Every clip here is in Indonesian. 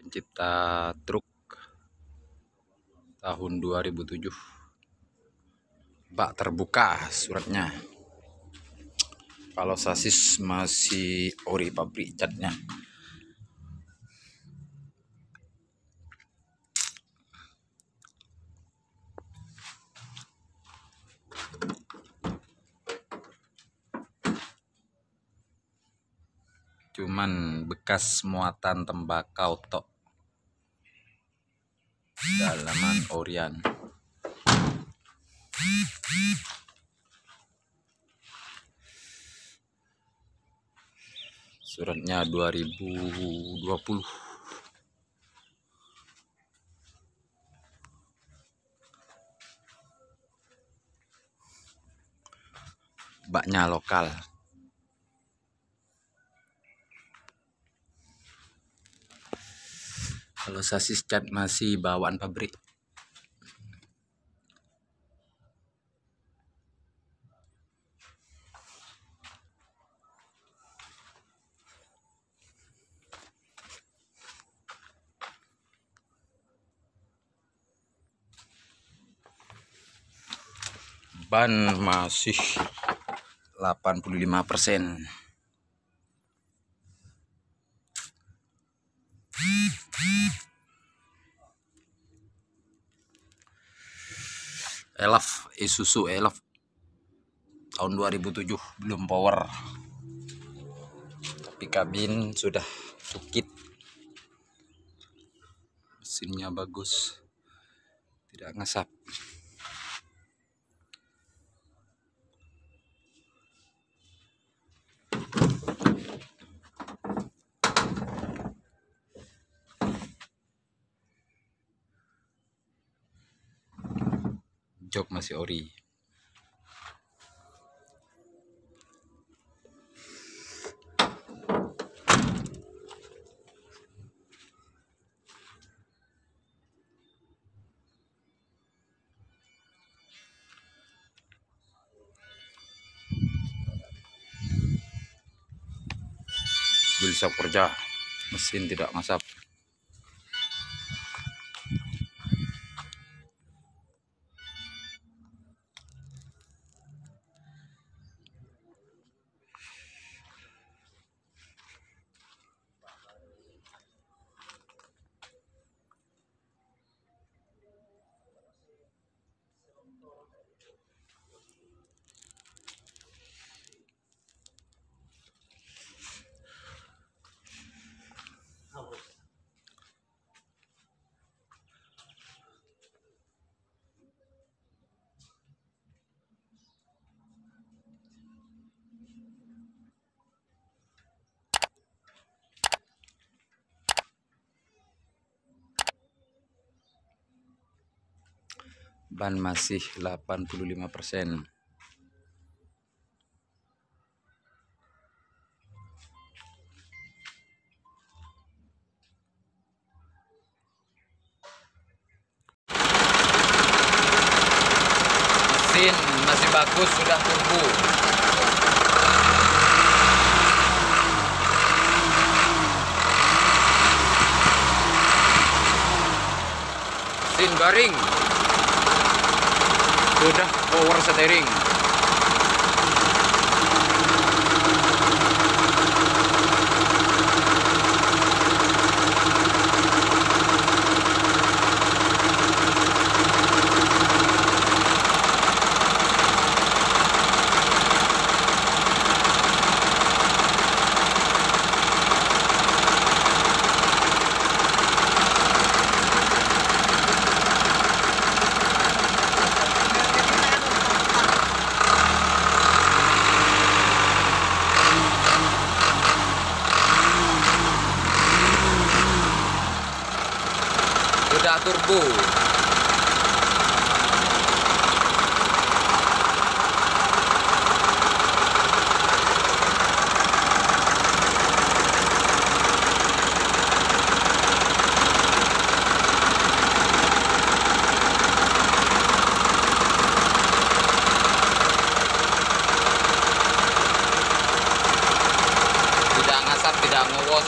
pencipta truk tahun 2007. Bak terbuka suratnya. Kalau sasis masih ori pabrik catnya. Cuman bekas muatan tembakau tok. Dalaman orian. Suratnya 2020. Baknya lokal. Kalau sasis cat masih bawaan pabrik. Ban masih 85%. Elaf Isuzu Elaf tahun 2007, belum power, tapi kabin sudah cukit. Mesinnya bagus, tidak ngasap. Jok masih ori. Bisa kerja, mesin tidak ngasap. Ban masih 85%. Mesin masih bagus, sudah turbo. Mesin garing. Sudah power steering. Sudah turbo. Tidak ngasap, tidak ngewos.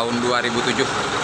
tahun 2007.